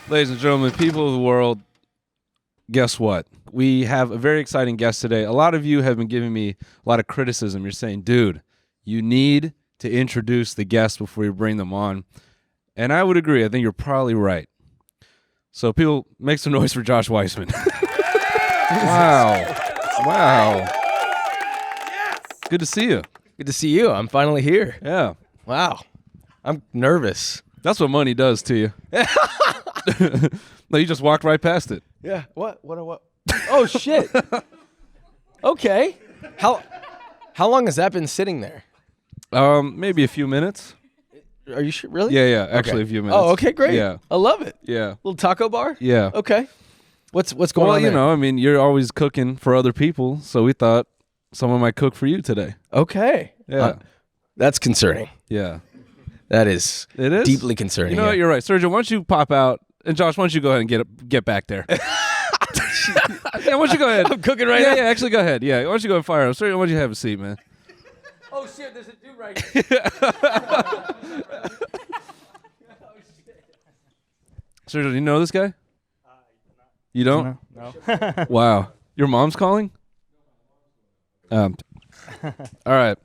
Ladies and gentlemen, people of the world, guess what? We have a very exciting guest today. A lot of you have been giving me a lot of criticism. You're saying, dude, you need to introduce the guests before you bring them on. And I would agree. I think you're probably right. So people, make some noise for Josh Weissman. Wow. Yes. Good to see you. Good to see you. I'm finally here. Yeah. Wow. I'm nervous. That's what money does to you. No, you just walked right past it. Yeah. What? Oh, shit. Okay. How long has that been sitting there? Maybe a few minutes. Are you sure? Really? Yeah. Actually, Okay. a few minutes. Oh, okay, great. Yeah. I love it. Yeah. Little taco bar? Yeah. Okay. What's going Well, on there? I mean, you're always cooking for other people, so we thought someone might cook for you today. Okay. Yeah. That's concerning. Yeah. That is. It is? Deeply concerning. You know what? You're right. Sergio, why don't you pop out? And Josh, why don't you go ahead and get back there? Yeah, why don't you go ahead? I'm cooking right now. Yeah, actually, go ahead. Yeah, why don't you go and fire him? Sergio, why don't you have a seat, man? Oh, shit. There's a dude right here. Sergio, do you know this guy? You don't? No. Wow. Your mom's calling? All right.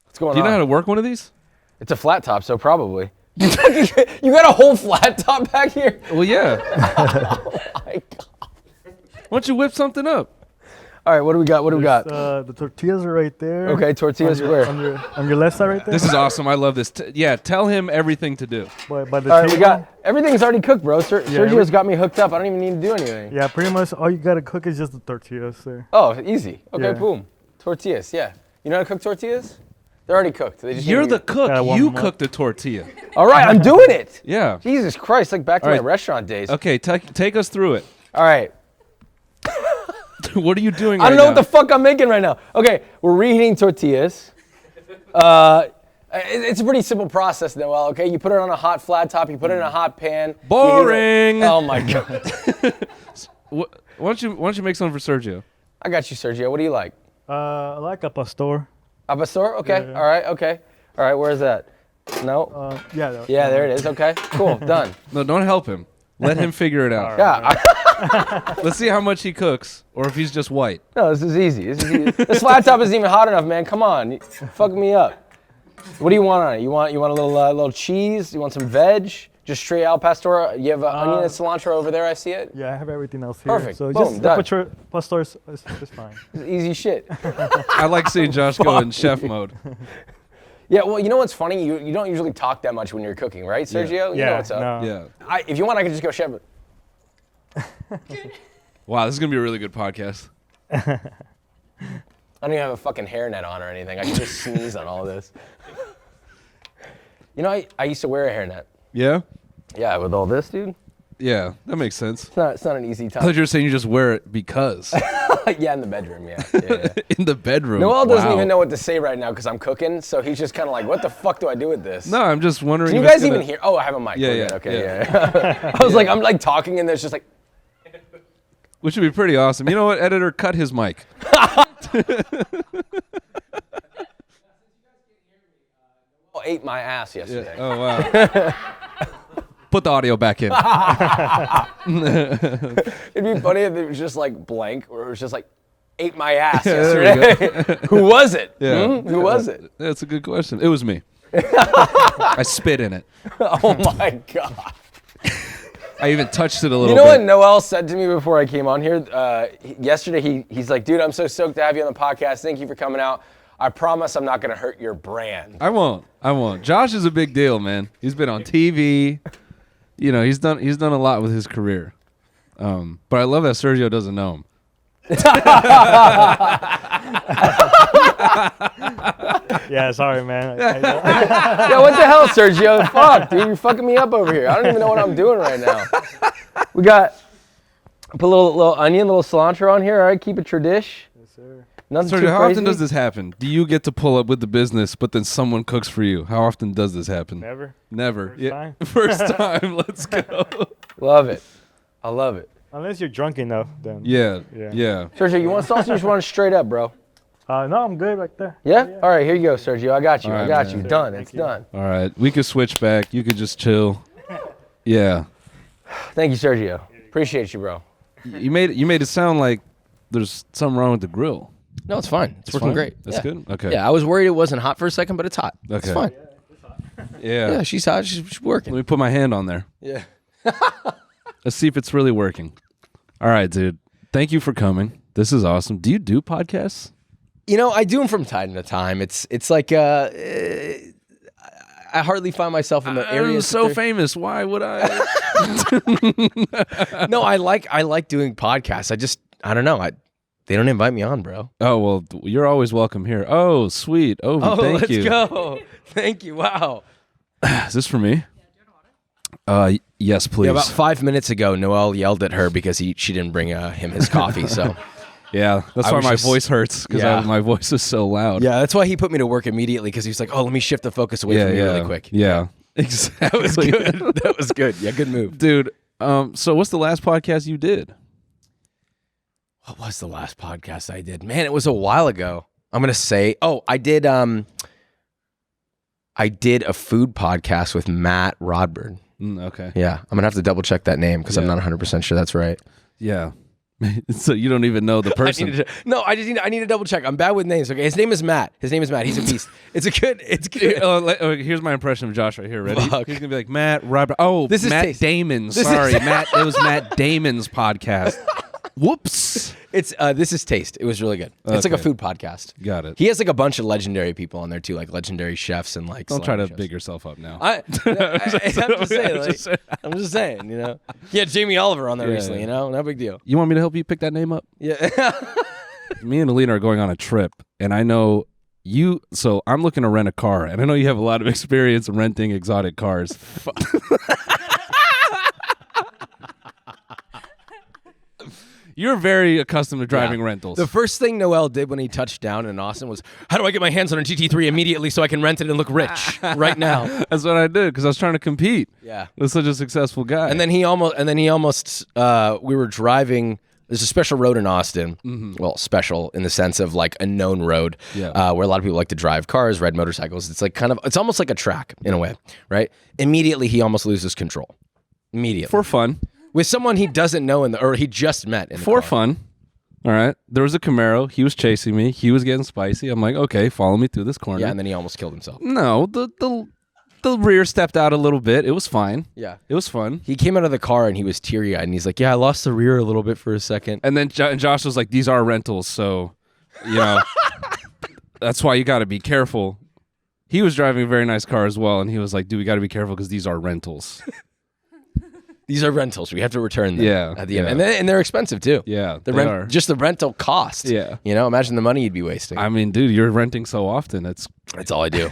What's going on? Do you know how to work one of these? It's a flat top, so probably. You got a whole flat top back here? Well, yeah. Oh, my God. Why don't you whip something up? All right, what do we got? The tortillas are right there. Okay, tortillas where? On your left side right there. This is awesome. I love this. Yeah, tell him everything to do. By the All right, we table. got everything's already cooked, bro. Sergio's got me hooked up. I don't even need to do anything. Yeah, pretty much all you gotta cook is just the tortillas there. Oh, easy. Okay, Yeah. boom. Tortillas, yeah. You know how to cook tortillas? They're already cooked. They just You're need the to cook. Gotta warm You them up. cooked the tortilla. All right, I'm doing it. Yeah. Jesus Christ, like back to All my right. restaurant days. Okay, take us through it. All right. What are you doing I right don't know now? what the fuck I'm making right now. Okay, we're reheating tortillas. It's a pretty simple process, Noel, okay? You put it on a hot flat top, you put it in a hot pan. Boring. Oh my God. Why don't you make something for Sergio? I got you, Sergio. What do you like? I like a pastor. A pastor? Okay, Yeah. all right, okay. All right, where is that? No? Yeah. Yeah, there it is. Okay, cool, done. No, don't help him. Let him figure it out. Yeah, Let's see how much he cooks, or if he's just white. no, this is easy. This flat top isn't even hot enough, man. Come on, you fuck me up. What do you want on it? You want a little cheese? You want some veg? Just straight al pastor? You have onion and cilantro over there. I see it. Yeah, I have everything else here. Perfect. So Boom, just done. put your pastor is fine. It's easy shit. I like seeing Josh go in chef mode. Yeah, well, you know what's funny? You don't usually talk that much when you're cooking, right, Sergio? You know what's up. No. Yeah. If you want, I can just go chef. Wow, this is gonna be a really good podcast. I don't even have a fucking hairnet on or anything. I can just sneeze on all of this. You know, I used to wear a hairnet. Yeah. Yeah, with all this, dude. Yeah, that makes sense. It's not an easy I time. thought you were saying you just wear it because. Yeah, in the bedroom, yeah. In the bedroom. Noel doesn't Wow. even know what to say right now because I'm cooking, so he's just kind of like, what the fuck do I do with this? No, I'm just wondering. Can you if it's guys even gonna- hear? Oh, I have a mic. Yeah, We're yeah, good. Okay, yeah. yeah. I was like, I'm like talking and there's just like, Which would be pretty awesome. You know what, editor? Cut his mic. oh, ate my ass yesterday. Oh, wow. Put the audio back in. It'd be funny if it was just like blank or it was just like, ate my ass there we yesterday. Who was it? Yeah. Who was it? That's a good question. It was me. I spit in it. Oh my God. I even touched it a little You know bit. what Noel said to me before I came on here? Yesterday, he's like, dude, I'm so stoked to have you on the podcast. Thank you for coming out. I promise I'm not going to hurt your brand. I won't. Josh is a big deal, man. He's been on TV. You know, he's done a lot with his career. But I love that Sergio doesn't know him. Yeah, sorry, man. Yeah, what the hell, Sergio? Fuck, dude, you're fucking me up over here. I don't even know what I'm doing right now. We got, put a little onion, little cilantro on here. All right, keep it tradish. Yes, sir. Nothing Sergio, too how crazy. often does this happen? Do you get to pull up with the business, but then someone cooks for you? How often does this happen? Never. Never. First time. First time. Let's go. Love it. I love it. Unless you're drunk enough, then. Yeah. Yeah. Yeah. Sergio, you want sauce or you just want it straight up, bro? No, I'm good right there. Yeah? All right, here you go, Sergio. I got you. All I right, got man. you. Done. Thank It's you. done. All right. We could switch back. You could just chill. Yeah. Thank you, Sergio. Appreciate you, bro. You made it sound like there's something wrong with the grill. No, it's fine. It's working fine? great. That's good? Okay. Yeah, I was worried it wasn't hot for a second, but it's hot. It's Okay. fine. Yeah. Yeah, she's hot. She's working. Let me put my hand on there. Yeah. Let's see if it's really working. All right, dude. Thank you for coming. This is awesome. Do you do podcasts? You know, I do them from time to time. It's like I hardly find myself in the I'm areas. so famous. Why would I? No, I like doing podcasts. I don't know. They don't invite me on, bro. Oh, well, you're always welcome here. Oh, sweet. Oh, thank you. Let's go. Thank you. Wow. Is this for me? Yes, please. Yeah, about 5 minutes ago, Noel yelled at her because she didn't bring him his coffee. So Yeah, that's I why was my just- voice hurts because Yeah. my voice is so loud. yeah, that's why he put me to work immediately because he was like, "Oh, let me shift the focus away from you really quick." Yeah, exactly. That was good. That was good. Yeah, good move. Dude. So what's the last podcast you did? What was the last podcast I did? Man, it was a while ago. I'm gonna say, I did a food podcast with Matt Rodburn. Okay. Yeah, I'm gonna have to double check that name because I'm not 100% sure that's right. Yeah. So you don't even know the person. I need to double check. I'm bad with names. Okay, his name is Matt. He's a beast. It's good. Here's my impression of Josh right here. Ready? Fuck. He's gonna be like Matt Robert. Oh, This is Matt taste. Damon. This Sorry, is- Matt. It was Matt Damon's podcast. Whoops. This is Taste. It was really good. It's like a Okay. food podcast. Got it. He has like a bunch of legendary people on there too, like legendary chefs and like. Don't try to celebrity big chefs. yourself up now. I'm just saying. You know. He had Jamie Oliver on there recently. yeah. You know, no big deal. You want me to help you pick that name up? Yeah. Me and Alina are going on a trip, and I know you. So I'm looking to rent a car, and I know you have a lot of experience renting exotic cars. You're very accustomed to driving rentals. The first thing Noel did when he touched down in Austin was, "How do I get my hands on a GT3 immediately so I can rent it and look rich right now?" That's what I did because I was trying to compete Yeah. with such a successful guy. And then he almost we were driving. There's a special road in Austin. Well, special in the sense of like a known road Yeah. where a lot of people like to drive cars, ride motorcycles. It's like it's almost like a track in a way, right? Immediately he almost loses control. Immediately. for fun. With someone he doesn't know or he just met in the For car. fun. All right. There was a Camaro. He was chasing me. He was getting spicy. I'm like, okay, follow me through this corner. Yeah, and then he almost killed himself. No, the rear stepped out a little bit. It was fine. Yeah. It was fun. He came out of the car and he was teary-eyed and he's like, "Yeah, I lost the rear a little bit for a second." And then Josh was like, these are rentals, so, you know, that's why you got to be careful. He was driving a very nice car as well, and he was like, dude, we got to be careful because these are rentals. These are rentals. We have to return them Yeah, at the end. yeah. And they're expensive too. Yeah, The they are. just the rental cost. Yeah. You know, imagine the money you'd be wasting. I mean, dude, you're renting so often. It's That's all I do.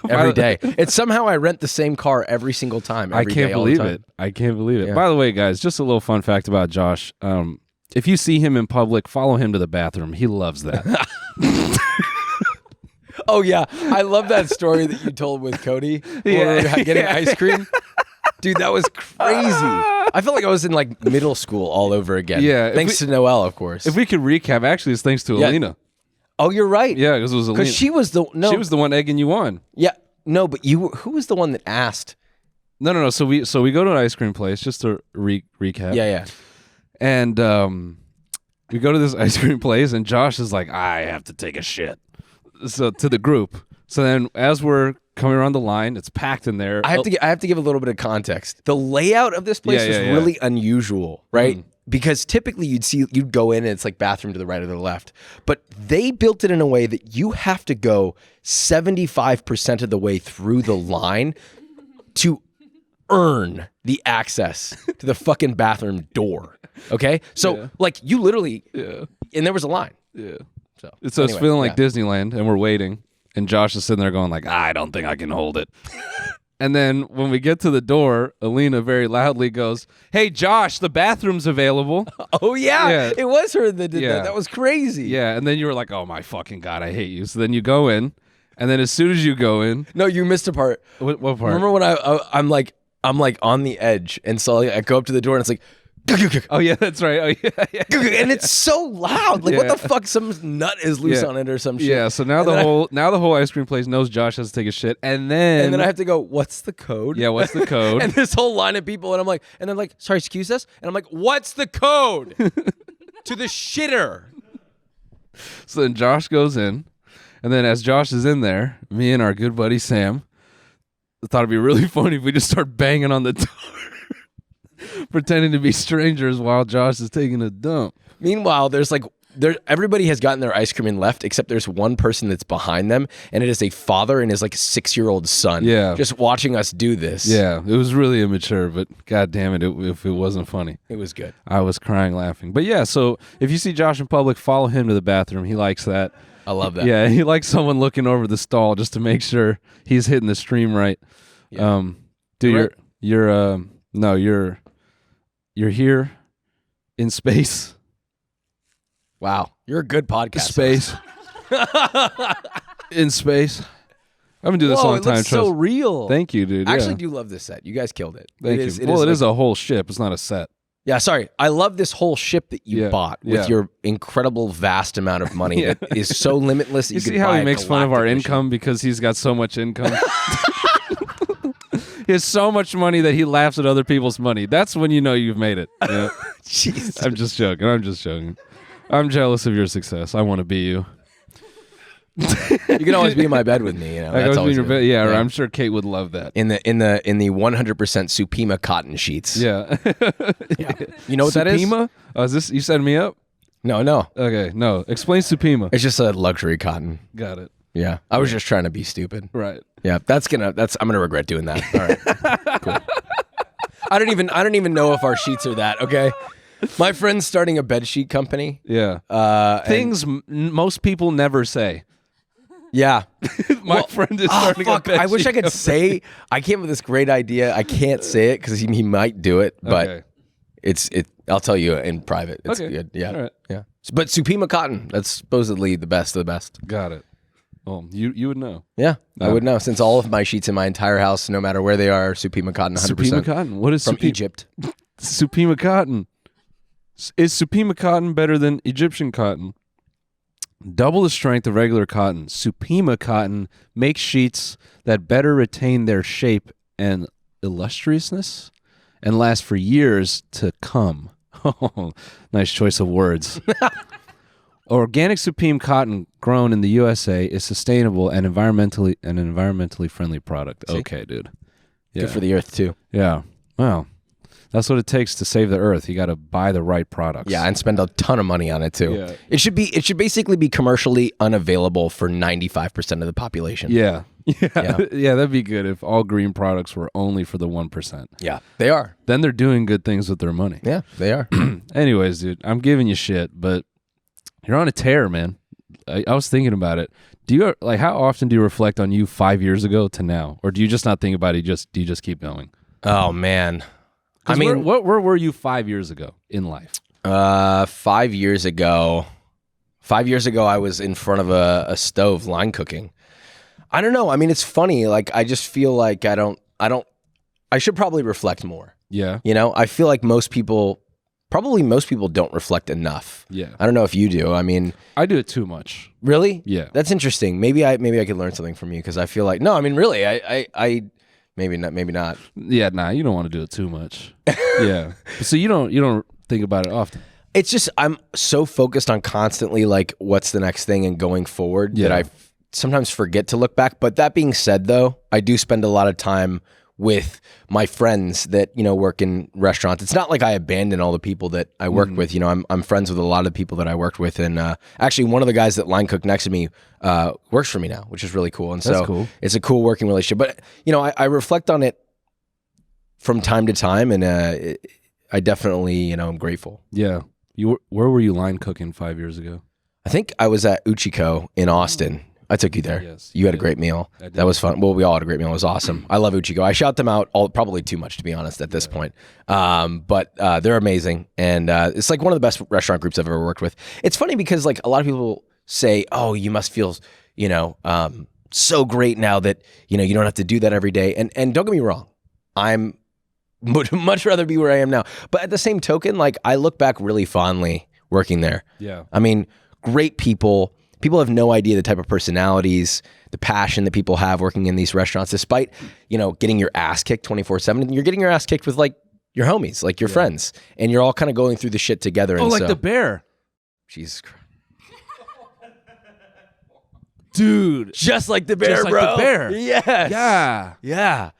Every day. It's somehow I rent the same car every single time. I every can't day, all the believe time. it. I can't believe it. Yeah. By the way, guys, just a little fun fact about Josh. If you see him in public, follow him to the bathroom. He loves that. Oh yeah, I love that story that you told with Cody. Where we were getting ice cream. Dude, that was crazy. I felt like I was in like middle school all over again. Yeah, if Thanks to Noel, of course. If we could recap, actually, it's thanks to Yeah. Alina. Oh, you're right. Yeah, because it was Alina. Because she was the She was the one egging you on. Yeah. No, but who was the one that asked? No. So we go to an ice cream place just to recap. Yeah. And we go to this ice cream place, and Josh is like, I have to take a shit. So to the group. So then, as we're coming around the line, it's packed in there. I have to give a little bit of context. The layout of this place is Yeah. really unusual, right? Because typically you'd go in and it's like bathroom to the right or the left. But they built it in a way that you have to go 75% of the way through the line to earn the access to the fucking bathroom door. Okay? So like you literally and there was a line. Yeah. So It's anyway, feeling like yeah. Disneyland, and we're waiting. And Josh is sitting there going like, I don't think I can hold it. And then when we get to the door, Alina very loudly goes, hey, Josh, the bathroom's available. Oh yeah. Yeah. It was her that did Yeah. that. That was crazy. Yeah. And then you were like, oh, my fucking God, I hate you. So then you go in. And then as soon as you go in, No, you missed a part. what part? Remember when I'm like on the edge, and so I go up to the door, and it's like, Oh yeah, that's right. Oh yeah. And it's so loud. Like, what Yeah. the fuck? Some nut is loose Yeah. on it or some shit. Yeah, so now the whole ice cream place knows Josh has to take a shit, and then I have to go, what's the code? yeah, what's the code? And this whole line of people, and I'm like, and they're like, sorry, excuse us? And I'm like, what's the code to the shitter? So then Josh goes in, and then as Josh is in there, me and our good buddy Sam thought it'd be really funny if we just start banging on the door, pretending to be strangers while Josh is taking a dump. Meanwhile, everybody has gotten their ice cream and left, except there's one person that's behind them, and it is a father and his like 6-year-old son. Yeah. Just watching us do this. Yeah, it was really immature, but god damn it, if it wasn't funny. It was good. I was crying laughing. But yeah, so if you see Josh in public, follow him to the bathroom. He likes that. I love that. Yeah, he likes someone looking over the stall just to make sure he's hitting the stream right. Yeah. Dude, you're here in space. Wow. You're a good podcast. Space. In space. I've been doing this a long it time. looks so real. Thank you, dude. I actually Yeah. do love this set. You guys killed it. Thank you. It is a whole ship. It's not a set. Yeah, sorry. I love this whole ship that you Yeah, bought with yeah. your incredible vast amount of money Yeah. that is so limitless that You you see could how buy he a makes fun of our galactic income because he's got so much income? He has so much money that he laughs at other people's money. That's when you know you've made it. You know? Jesus. I'm just joking. I'm jealous of your success. I want to be you. You can always be in my bed with me. You know, I that's always be in always your good. bed. Yeah, I'm sure Kate would love that. In the 100% Supima cotton sheets. Yeah. You know what that is? Supima? Oh, is this you setting me up? No. Okay, no. Explain Supima. It's just a luxury cotton. Got it. Yeah. I was just trying to be stupid. Right. Yeah. I'm gonna regret doing that. All right. Cool. I don't even know if our sheets are that, okay? My friend's starting a bed sheet company. Yeah. Things most people never say. Yeah. My friend is starting a bed I wish I sheet could say I came up with this great idea. I can't say it because he might do it, but Okay. it's I'll tell you in private. It's Okay. good. Yeah. All right. Yeah. But Supima cotton, that's supposedly the best of the best. Got it. Well, you would know. Yeah, I would know since all of my sheets in my entire house, no matter where they are, Supima cotton 100%. Supima cotton. What is From Supima? Egypt. Supima cotton. Is Supima cotton better than Egyptian cotton? Double the strength of regular cotton. Supima cotton makes sheets that better retain their shape and illustriousness and last for years to come. Oh, nice choice of words. Organic Supima cotton grown in the USA is sustainable and environmentally friendly product. See? Okay, dude. Yeah. Good for the earth too. Yeah. Well, that's what it takes to save the earth. You got to buy the right products. Yeah, and spend a ton of money on it too. Yeah. It should basically be commercially unavailable for 95% of the population. Yeah. Yeah. Yeah, that'd be good if all green products were only for the 1%. Yeah, they are. Then they're doing good things with their money. Yeah, they are. Anyways, dude, I'm giving you shit, but you're on a tear, man. I was thinking about it. Do you how often do you reflect on you 5 years ago to now, or do you just not think about it? Do you just keep going? Oh man. I mean, where were you 5 years ago in life? 5 years ago, I was in front of a stove line cooking. I don't know. I mean, it's funny. Like, I just feel like I should probably reflect more. Yeah. You know, I feel like most people don't reflect enough. Yeah. I don't know if you do. I mean, I do it too much. really? Yeah. That's interesting. Maybe I could learn something from you because I feel like, no, I mean, really, I maybe not. Yeah, nah, you don't want to do it too much. Yeah. So you don't think about it often. It's just I'm so focused on constantly like what's the next thing and going forward that I sometimes forget to look back. But that being said, though, I do spend a lot of time with my friends that, you know, work in restaurants. It's not like I abandon all the people that I work with. You know, I'm friends with a lot of the people that I worked with. And actually, one of the guys that line cooked next to me works for me now, which is really cool. And That's so cool. It's a cool working relationship. But, you know, I reflect on it from time to time. And I definitely, you know, I'm grateful. Yeah. Where were you line cooking 5 years ago? I think I was at Uchiko in Austin. I took you there. Yes, you had a great meal. I did. That was fun. Well, we all had a great meal. It was awesome. I love Uchiko. I shout them out probably too much, to be honest, at this point. But they're amazing. And it's like one of the best restaurant groups I've ever worked with. It's funny because like a lot of people say, oh, you must feel, you know, so great now that, you know, you don't have to do that every day. And don't get me wrong. I'm much rather be where I am now. But at the same token, like I look back really fondly working there. Yeah. I mean, great people. People have no idea the type of personalities, the passion that people have working in these restaurants, despite, getting your ass kicked 24/7. You're getting your ass kicked with like your homies, like your friends, and you're all kind of going through the shit together. Oh, and like the bear. Jesus Christ. Dude. Just like the bear, Just like bro. the bear. Yes. Yeah. Yeah.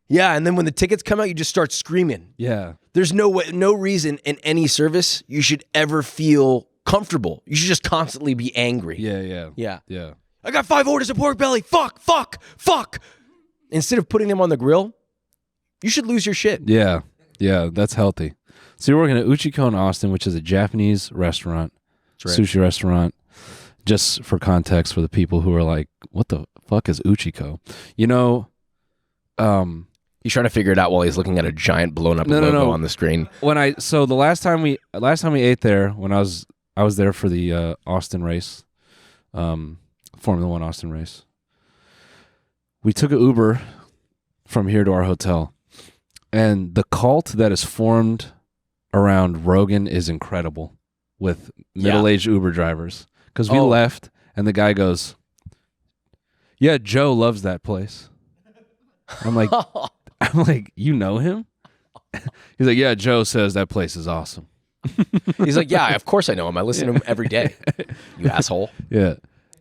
Yeah. And then when the tickets come out, you just start screaming. Yeah. There's no reason in any service you should ever feel comfortable. You should just constantly be angry. Yeah. I got 5 orders of pork belly. Fuck. Instead of putting them on the grill, you should lose your shit. Yeah. That's healthy. So you're working at Uchiko in Austin, which is a Japanese restaurant, sushi restaurant. Just for context for the people who are like, what the fuck is Uchiko? He's trying to figure it out while he's looking at a giant blown up logo on the screen. So the last time we ate there, when I was there for the Austin race, Formula One Austin race. We took an Uber from here to our hotel, and the cult that is formed around Rogan is incredible with middle-aged Uber drivers. Because we left, and the guy goes, "Yeah, Joe loves that place." I'm like, you know him? He's like, "Yeah, Joe says that place is awesome." He's like, "Yeah, of course I know him. I listen to him every day." You asshole. Yeah,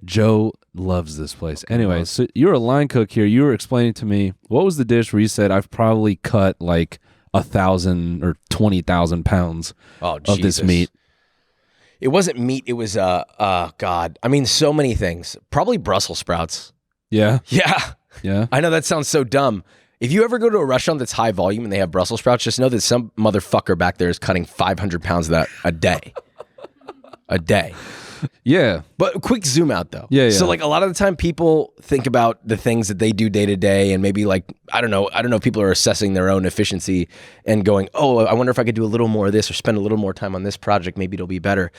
Joe loves this place. Anyway, so you're a line cook here. You were explaining to me, what was the dish where you said, I've probably cut like 1,000 or 20,000 pounds of this meat? It wasn't meat. It was, God. I mean, so many things. Probably Brussels sprouts. Yeah? Yeah. I know that sounds so dumb. If you ever go to a restaurant that's high volume and they have Brussels sprouts, just know that some motherfucker back there is cutting 500 pounds of that a day. A day. Yeah. But quick zoom out though. Yeah. So like a lot of the time people think about the things that they do day to day and maybe like, I don't know, people are assessing their own efficiency and going, oh, I wonder if I could do a little more of this or spend a little more time on this project. Maybe it'll be better.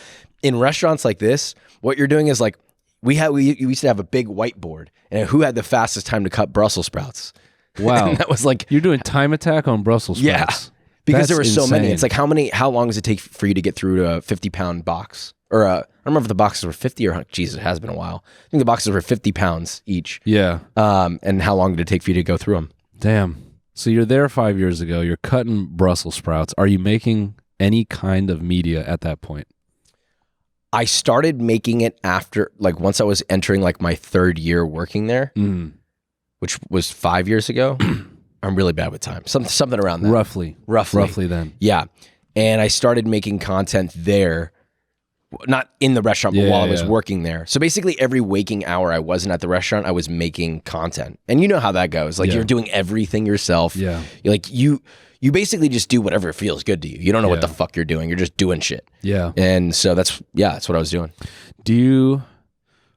In restaurants like this, what you're doing is like, we used to have a big whiteboard and who had the fastest time to cut Brussels sprouts. Wow. And that was like, you're doing time attack on Brussels sprouts. Yeah. Because there were That's so many. insane. It's like how long does it take for you to get through a 50-pound box? Or I don't remember if the boxes were 50 or Jesus, it has been a while. I think the boxes were 50 pounds each. Yeah. And how long did it take for you to go through them? Damn. So you're there 5 years ago. You're cutting Brussels sprouts. Are you making any kind of media at that point? I started making it after, like once I was entering like my 3rd year working there, which was 5 years ago. I'm really bad with time. Something around that. Roughly then. Yeah. And I started making content there. Not in the restaurant, but while I was working there. So basically every waking hour I wasn't at the restaurant, I was making content. And you know how that goes. Like you're doing everything yourself. Yeah. You're like you basically just do whatever feels good to you. You don't know what the fuck you're doing. You're just doing shit. Yeah. And so that's what I was doing.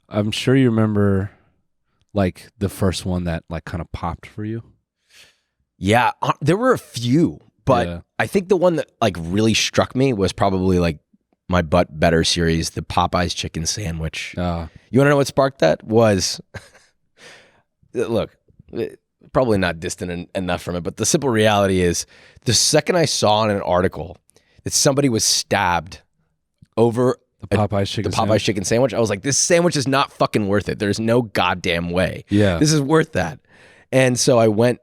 I'm sure you remember like the first one that like kind of popped for you? Yeah. There were a few, but I think the one that like really struck me was probably like my But Better series, the Popeyes chicken sandwich. You want to know what sparked that? Was, look, probably not distant enough from it, but the simple reality is the second I saw in an article that somebody was stabbed over the Popeyes chicken sandwich, I was like, this sandwich is not fucking worth it. There's no goddamn way. Yeah. This is worth that. And so I went,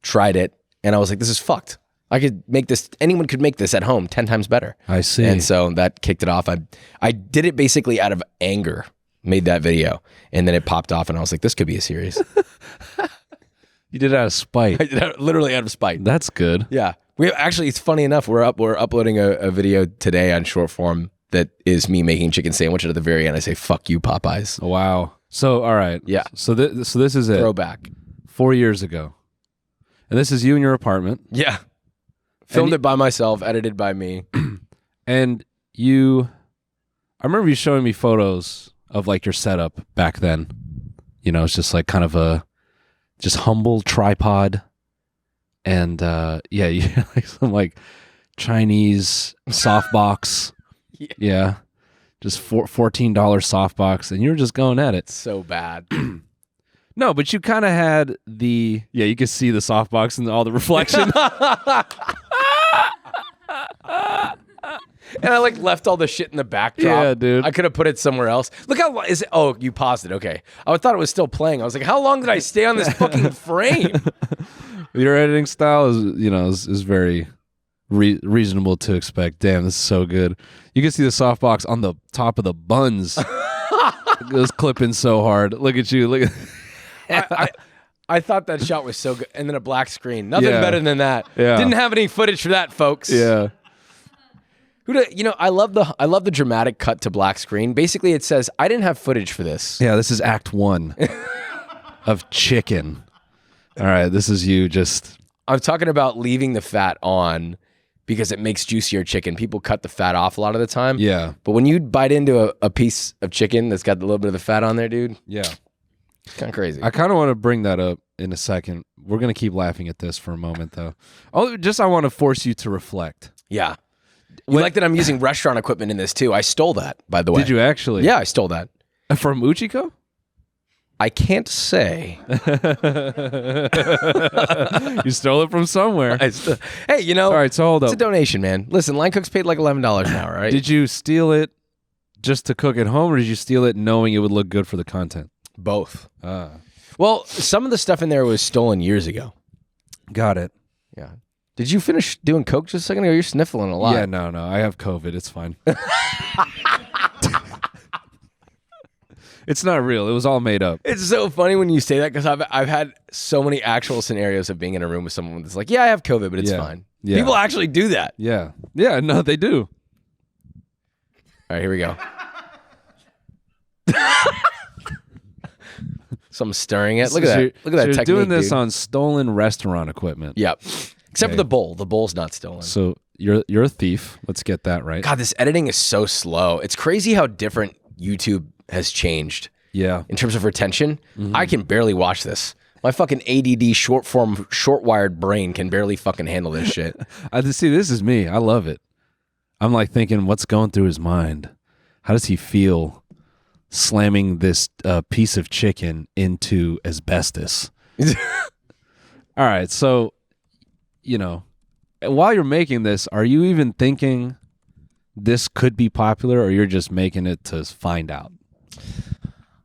tried it, and I was like, this is fucked. I could make this, anyone could make this at home 10 times better. I see. And so that kicked it off. I did it basically out of anger, made that video, and then it popped off and I was like, this could be a series. You did it out of spite. I did it literally out of spite. That's good. Yeah. It's funny enough, we're uploading a video today on short form that is me making chicken sandwich, and at the very end I say, fuck you, Popeyes. Wow. So, all right. Yeah. So this is it. Throwback. 4 years ago. And this is you in your apartment. Yeah. Filmed it by myself, edited by me. And I remember you showing me photos of like your setup back then. You know, it's just like kind of a just humble tripod. And you like some like Chinese softbox. Yeah. Just $14 softbox. And you were just going at it. So bad. No, but you kind of had you could see the softbox and all the reflection. And I like left all the shit in the backdrop. Yeah, dude. I could have put it somewhere else. Look how long is it? Oh, you paused it. Okay. I thought it was still playing. I was like, how long did I stay on this fucking frame? Your editing style is very reasonable to expect. Damn, this is so good. You can see the softbox on the top of the buns. It was clipping so hard. Look at you. Look at I thought that shot was so good. And then a black screen. Nothing Yeah. better than that. Yeah. Didn't have any footage for that, folks. Yeah. I love the dramatic cut to black screen. Basically, it says, I didn't have footage for this. Yeah, this is act 1 of Chicken. All right, this is you just... I'm talking about leaving the fat on because it makes juicier chicken. People cut the fat off a lot of the time. Yeah. But when you bite into a piece of chicken that's got a little bit of the fat on there, dude, Yeah. it's kind of crazy. I kind of want to bring that up in a second. We're going to keep laughing at this for a moment, though. I want to force you to reflect. Yeah. You like that I'm using restaurant equipment in this, too. I stole that, by the way. Did you actually? Yeah, I stole that. From Uchiko? I can't say. You stole it from somewhere. Hey, All right, so hold it's up. a donation, man. Listen, line cooks paid like $11 an hour, right? Did you steal it just to cook at home, or did you steal it knowing it would look good for the content? Both. Ah, Well, some of the stuff in there was stolen years ago. got it. Yeah. Did you finish doing coke just a second ago? You're sniffling a lot. Yeah, no. I have COVID. It's fine. It's not real. It was all made up. It's so funny when you say that because I've had so many actual scenarios of being in a room with someone that's like, yeah, I have COVID, but it's Yeah. fine. Yeah. People actually do that. Yeah. Yeah, no, they do. All right, here we go. So I'm stirring it. Look at that. Look at that you're technique, doing this dude. on stolen restaurant equipment. Yep. Except for Okay. the bowl. The bowl's not stolen. So you're a thief. Let's get that right. God, this editing is so slow. It's crazy how different YouTube has changed Yeah. in terms of retention. Mm-hmm. I can barely watch this. My fucking ADD short-wired brain can barely fucking handle this shit. I just see this is me. I love it. I'm like thinking, what's going through his mind? How does he feel slamming this piece of chicken into asbestos? All right, so while you're making this, are you even thinking this could be popular, or you're just making it to find out?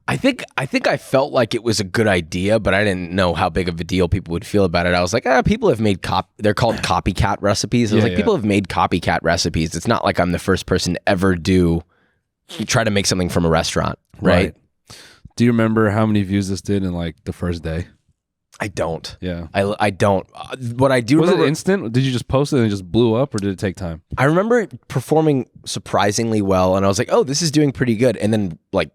I think I felt like it was a good idea, but I didn't know how big of a deal people would feel about it. I was like, people have made they're called copycat recipes. I was like, people have made copycat recipes. It's not like I'm the first person to ever try to make something from a restaurant, right? Do you remember how many views this did in like the first day? I don't. Yeah. I don't. What I do Was remember, it instant? Did you just post it and it just blew up, or did it take time? I remember it performing surprisingly well, and I was like, oh, this is doing pretty good. And then like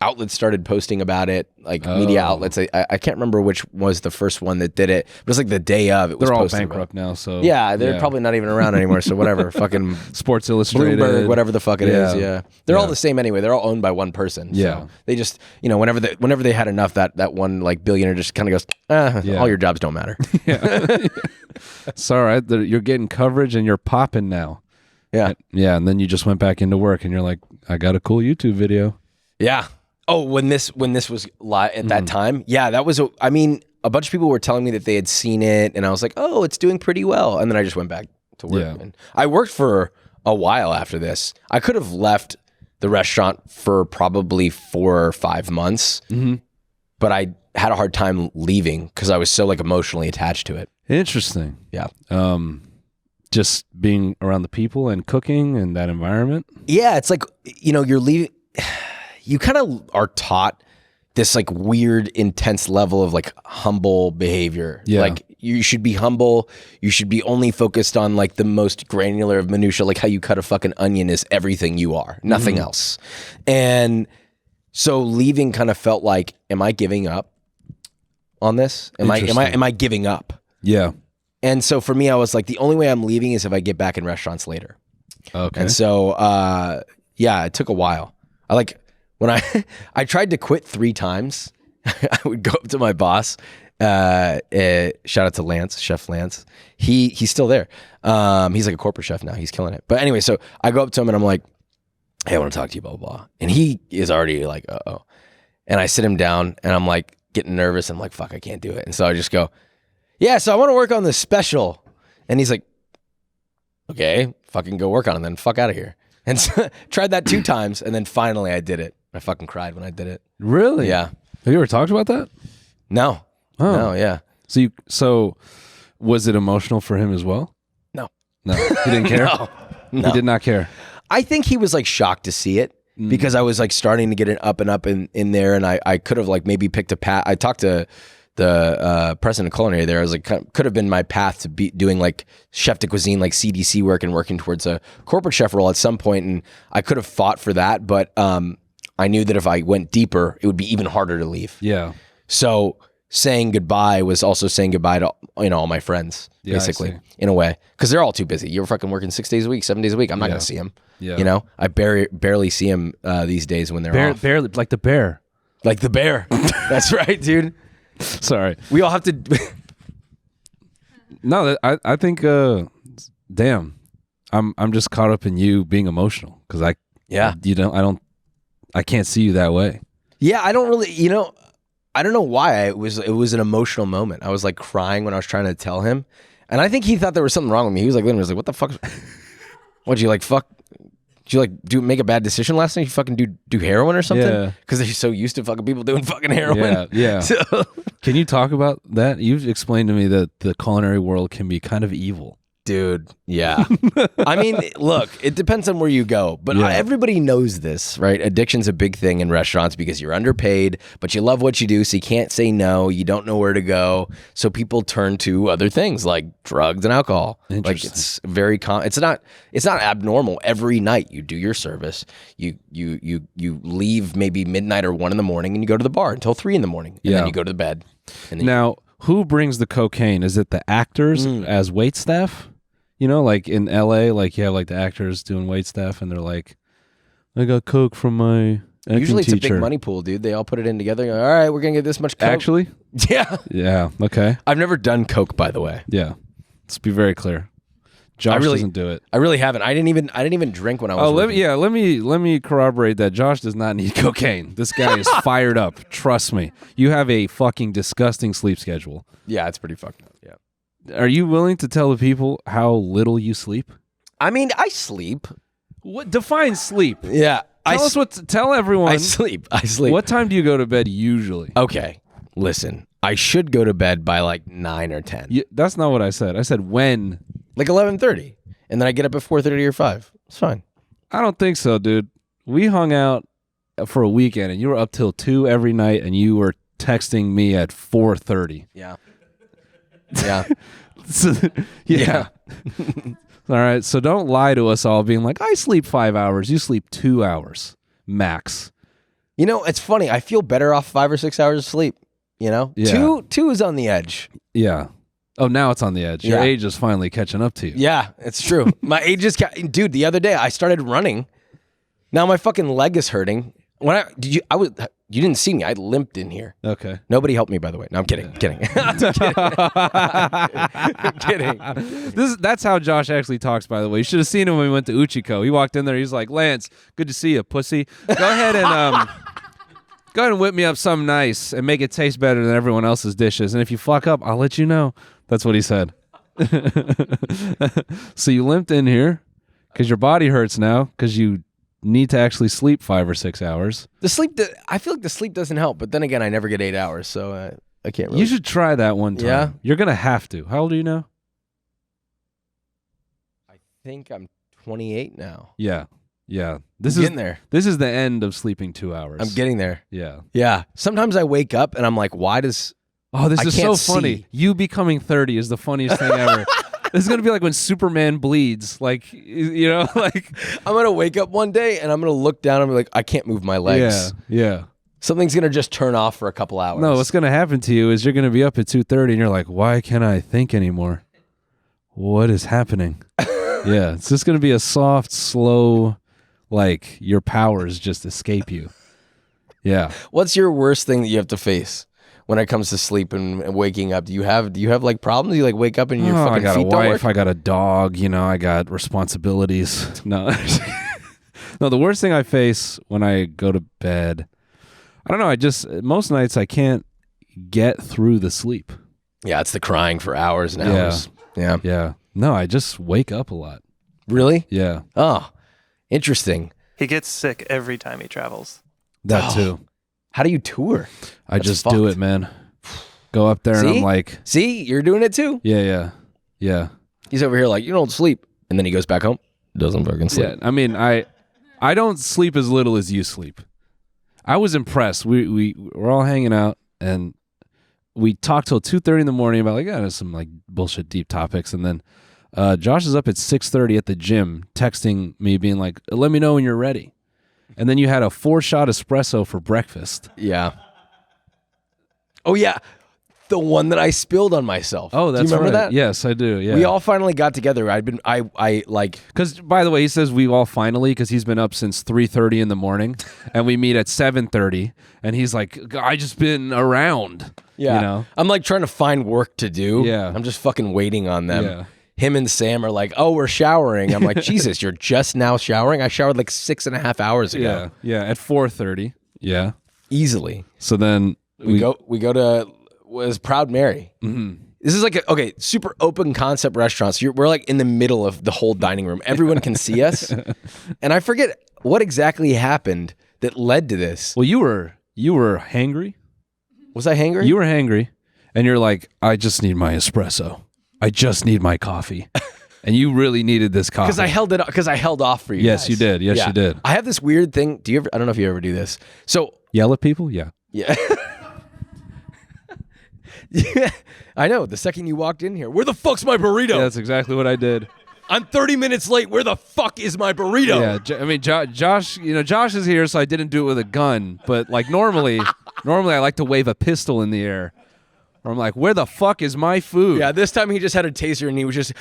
outlets started posting about it, like media outlets. I can't remember which was the first one that did it, but it was like the day of. It was They're all posted bankrupt now, so yeah, they're probably not even around anymore. So whatever, fucking Sports Illustrated, Bloomberg, whatever the fuck it is. Yeah. Yeah, they're all the same anyway. They're all owned by one person. Yeah. So they just whenever they had enough, that one like billionaire just kind of goes, all your jobs don't matter. It's all right. You're getting coverage and you're popping now. Yeah, Yeah, and then you just went back into work and you're like, I got a cool YouTube video. yeah. Oh, when this was live at that time, yeah, that was. A bunch of people were telling me that they had seen it, and I was like, oh, it's doing pretty well. And then I just went back to work. Yeah. And I worked for a while after this. I could have left the restaurant for probably 4 or 5 months, but I had a hard time leaving because I was so like emotionally attached to it. Interesting. Yeah. Just being around the people and cooking and that environment. Yeah, it's like, you're leaving. You kind of are taught this like weird, intense level of like humble behavior. Yeah. Like you should be humble. You should be only focused on like the most granular of minutia, like how you cut a fucking onion is everything you are, nothing else. And so leaving kind of felt like, am I giving up on this? Am I giving up? Yeah. And so for me, I was like, the only way I'm leaving is if I get back in restaurants later. Okay. And so, it took a while. When I tried to quit 3 times, I would go up to my boss. Shout out to Lance, Chef Lance. He's still there. He's like a corporate chef now. He's killing it. But anyway, so I go up to him and I'm like, hey, I want to talk to you, blah, blah, blah. And he is already like, uh-oh. And I sit him down and I'm like, getting nervous. I'm like, fuck, I can't do it. And so I just go, yeah, so I want to work on this special. And he's like, okay, fucking go work on it then. Fuck out of here. And so tried that 2 times. And then finally I did it. I fucking cried when I did it. Really? Yeah. Have you ever talked about that? No. Oh. No, yeah. So was it emotional for him as well? No. No. He didn't care? No. He did not care. I think he was like shocked to see it because I was like starting to get it up and up in there. And I could have like maybe picked a path. I talked to the president of culinary there. I was like, could have been my path to be doing like chef de cuisine, like CDC work and working towards a corporate chef role at some point. And I could have fought for that. But I knew that if I went deeper, it would be even harder to leave. Yeah. So saying goodbye was also saying goodbye to all my friends, basically, in a way, because they're all too busy. You're fucking working 6 days a week, 7 days a week. I'm not gonna see them. Yeah. I barely see them these days when they're off. Barely, like the bear. Like the bear. That's right, dude. Sorry. We all have to. No, I think. Damn, I'm just caught up in you being emotional because I can't see you that way. Yeah, I don't really. I don't know why it was an emotional moment. I was like crying when I was trying to tell him, and I think he thought there was something wrong with me. He was like, "What the fuck? What'd you like? Fuck? Did you like make a bad decision last night? You fucking do heroin or something? Yeah. Because they're so used to fucking people doing fucking heroin. Yeah. So, Can you talk about that? You've explained to me that the culinary world can be kind of evil. dude, yeah. I mean, look, it depends on where you go, but everybody knows this, right? Addiction's a big thing in restaurants because you're underpaid, but you love what you do, so you can't say no. You don't know where to go, so people turn to other things like drugs and alcohol. Like it's very it's not abnormal. Every night you do your service, you leave maybe midnight or 1 a.m. and you go to the bar until 3 a.m. and then you go to bed. And then now, who brings the cocaine? Is it the actors as wait staff? You know, like in LA, like you have like the actors doing wait staff, and they're like, "I got coke from my acting usually it's teacher." a big money pool, dude. They all put it in together. All right, we're gonna get this much coke. Actually, yeah, okay. I've never done coke, by the way. Yeah, let's be very clear. Josh doesn't do it. I really haven't. I didn't even drink when I was. Oh, let me corroborate that. Josh does not need cocaine. This guy is fired up. Trust me. You have a fucking disgusting sleep schedule. Yeah, it's pretty fucked up. Yeah. Are you willing to tell the people how little you sleep? I mean, I sleep. What define sleep? Yeah. Tell everyone. I sleep. What time do you go to bed usually? Okay. Listen, I should go to bed by like 9 or 10. That's not what I said. I said when. Like 11:30. And then I get up at 4:30 or 5. It's fine. I don't think so, dude. We hung out for a weekend and you were up till 2 every night and you were texting me at 4:30. Yeah. Yeah. Yeah. All right. So don't lie to us all being like, I sleep 5 hours. You sleep 2 hours max. You know, it's funny. I feel better off 5 or 6 hours of sleep. You know? Yeah. Two is on the edge. Yeah. Oh, now it's on the edge. Your age is finally catching up to you. Yeah, it's true. My age is... Dude, the other day I started running. Now my fucking leg is hurting. You didn't see me. I limped in here. Okay. Nobody helped me, by the way. No, I'm kidding. I'm kidding. That's how Josh actually talks, by the way. You should have seen him when we went to Uchiko. He walked in there. He's like, Lance, good to see you, pussy. Go ahead and whip me up something nice and make it taste better than everyone else's dishes. And if you fuck up, I'll let you know. That's what he said. So you limped in here because your body hurts now because you need to actually sleep 5 or 6 hours. I feel like the sleep doesn't help, but then again, I never get 8 hours, so I can't really. You should try that one time. Yeah? You're going to have to. How old are you now? I think I'm 28 now. Yeah. Yeah. This is there. This is the end of sleeping 2 hours. I'm getting there. Yeah. Yeah. Sometimes I wake up and I'm like, why does... Oh, this I is can't so funny. see. You becoming 30 is the funniest thing ever. This is going to be like when Superman bleeds. Like, you know, like... I'm going to wake up one day and I'm going to look down and be like, I can't move my legs. Yeah. Something's going to just turn off for a couple hours. No, what's going to happen to you is you're going to be up at 2:30 and you're like, why can't I think anymore? What is happening? Yeah, it's just going to be a soft, slow, like your powers just escape you. Yeah. What's your worst thing that you have to face when it comes to sleep and waking up? Do you have like problems? Do you like wake up and your fucking I got feet a don't wife, work? I got a dog, you know, I got responsibilities. No. No, the worst thing I face when I go to bed, I don't know, most nights I can't get through the sleep. Yeah, it's the crying for hours and hours. Yeah. Yeah. No, I just wake up a lot. Really? Yeah. Oh, interesting. He gets sick every time he travels. That too. How do you tour? I That's just fucked. do it, man. Go up there and See? I'm like, See, you're doing it too. yeah. He's over here like, you don't sleep. And then he goes back home, doesn't fucking sleep. Yeah. I mean, I don't sleep as little as you sleep. I was impressed. We're all hanging out and we talked till 2:30 in the morning about like some like bullshit deep topics, and then Josh is up at 6:30 at the gym texting me being like, let me know when you're ready. And then you had a 4-shot espresso for breakfast. Yeah. Oh yeah, the one that I spilled on myself. Oh, that's do you remember right. that? Yes, I do. Yeah. We all finally got together. I like. Because, by the way, he says we all finally, because he's been up since 3:30 in the morning, and we meet at 7:30, and he's like, I just been around. Yeah. You know? I'm like trying to find work to do. Yeah. I'm just fucking waiting on them. Yeah. Him and Sam are like, oh, we're showering. I'm like, Jesus, you're just now showering? I showered like 6.5 hours ago. Yeah. At 4:30. Yeah. Easily. So then We go to was Proud Mary. Mm-hmm. This is like a super open concept restaurant. So we're like in the middle of the whole dining room. Everyone can see us. And I forget what exactly happened that led to this. Well, you were hangry. Was I hangry? You were hangry, and you're like, I just need my espresso. I just need my coffee. And you really needed this coffee. Because I held off for you. Yes, guys. you did. Yes, Yeah. you did. I have this weird thing. Do you ever? I don't know if you ever do this. So Yell at people? Yeah. yeah. Yeah, I know. The second you walked in here, where the fuck's my burrito? Yeah, that's exactly what I did. I'm 30 minutes late. Where the fuck is my burrito? Yeah, I mean, Josh. Josh is here, so I didn't do it with a gun. But like normally I like to wave a pistol in the air, or I'm like, where the fuck is my food? Yeah, this time he just had a taser and he was just